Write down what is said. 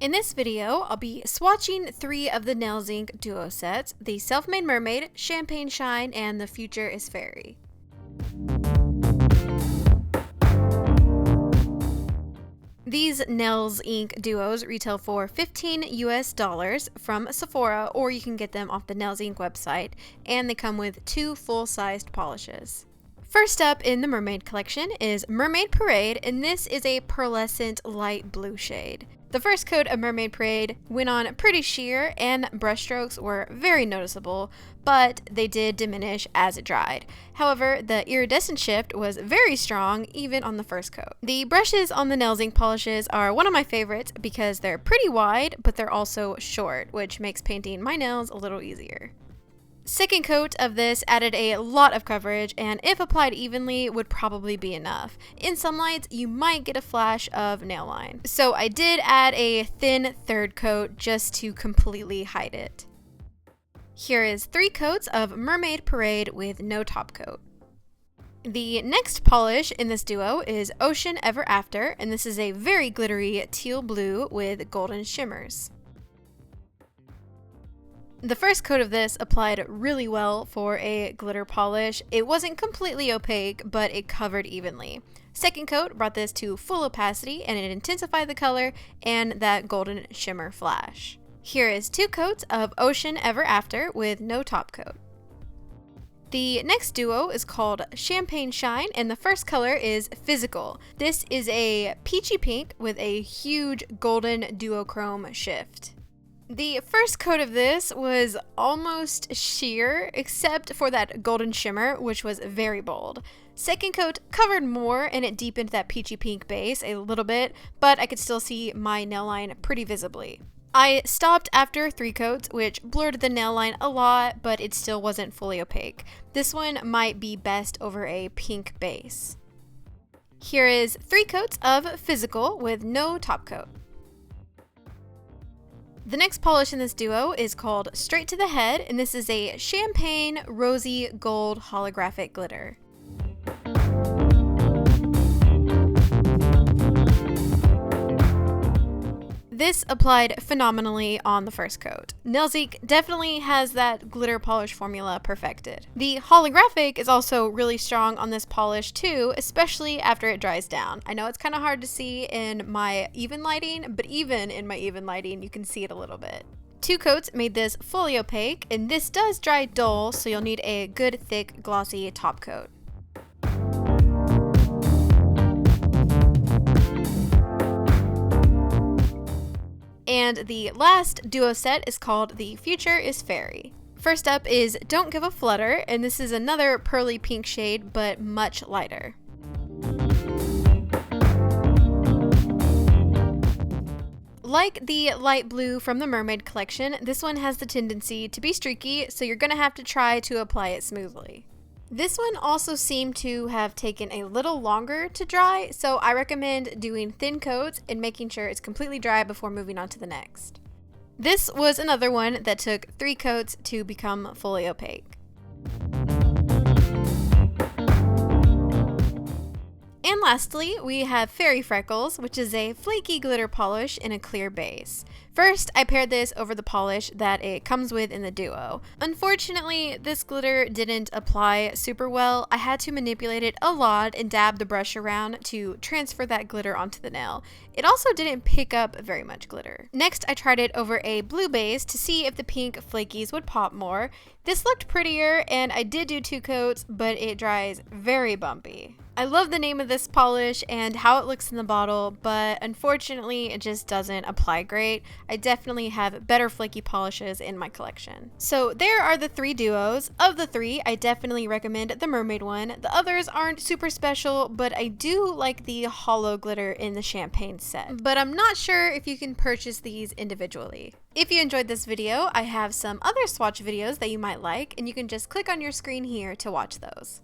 In this video, I'll be swatching 3 of the Nails Inc duo sets, the Self-Made Mermaid, Champagne Shine, and The Future is Fairy. These Nails Inc duos retail for $15 US from Sephora, or you can get them off the Nails Inc website, and they come with 2 full-sized polishes. First up in the Mermaid collection is Mermaid Parade, and this is a pearlescent light blue shade. The first coat of Mermaid Parade went on pretty sheer and brushstrokes were very noticeable, but they did diminish as it dried. However, the iridescent shift was very strong even on the first coat. The brushes on the Nails Inc polishes are one of my favorites because they're pretty wide, but they're also short, which makes painting my nails a little easier. Second coat of this added a lot of coverage, and if applied evenly would probably be enough. In some lights you might get a flash of nail line, so I did add a thin third coat just to completely hide it. Here is 3 coats of Mermaid Parade with no top coat. The next polish in this duo is Ocean Ever After, and this is a very glittery teal blue with golden shimmers. The first coat of this applied really well for a glitter polish. It wasn't completely opaque, but it covered evenly. Second coat brought this to full opacity and it intensified the color and that golden shimmer flash. Here is 2 coats of Ocean Ever After with no top coat. The next duo is called Champagne Shine, and the first color is Physical. This is a peachy pink with a huge golden duochrome shift. The first coat of this was almost sheer, except for that golden shimmer, which was very bold. Second coat covered more and it deepened that peachy pink base a little bit, but I could still see my nail line pretty visibly. I stopped after 3 coats, which blurred the nail line a lot, but it still wasn't fully opaque. This one might be best over a pink base. Here is 3 coats of Physical with no top coat. The next polish in this duo is called Straight to the Head, and this is a champagne rosy gold holographic glitter. This applied phenomenally on the first coat. Nails Inc definitely has that glitter polish formula perfected. The holographic is also really strong on this polish too, especially after it dries down. I know it's kind of hard to see in my even lighting, but even in my even lighting you can see it a little bit. 2 coats made this fully opaque, and this does dry dull, so you'll need a good thick glossy top coat. And the last duo set is called The Future is Fairy. First up is Don't Give a Flutter, and this is another pearly pink shade, but much lighter. Like the light blue from the Mermaid collection, this one has the tendency to be streaky, so you're gonna have to try to apply it smoothly. This one also seemed to have taken a little longer to dry, so I recommend doing thin coats and making sure it's completely dry before moving on to the next. This was another one that took 3 coats to become fully opaque. And lastly, we have Fairy Freckles, which is a flaky glitter polish in a clear base. First, I paired this over the polish that it comes with in the duo. Unfortunately, this glitter didn't apply super well. I had to manipulate it a lot and dab the brush around to transfer that glitter onto the nail. It also didn't pick up very much glitter. Next, I tried it over a blue base to see if the pink flakies would pop more. This looked prettier, and I did do 2 coats, but it dries very bumpy. I love the name of this polish and how it looks in the bottle, but unfortunately it just doesn't apply great. I definitely have better flaky polishes in my collection. So there are the 3 duos. Of the 3, I definitely recommend the Mermaid one. The others aren't super special, but I do like the hollow glitter in the Champagne set. But I'm not sure if you can purchase these individually. If you enjoyed this video, I have some other swatch videos that you might like, and you can just click on your screen here to watch those.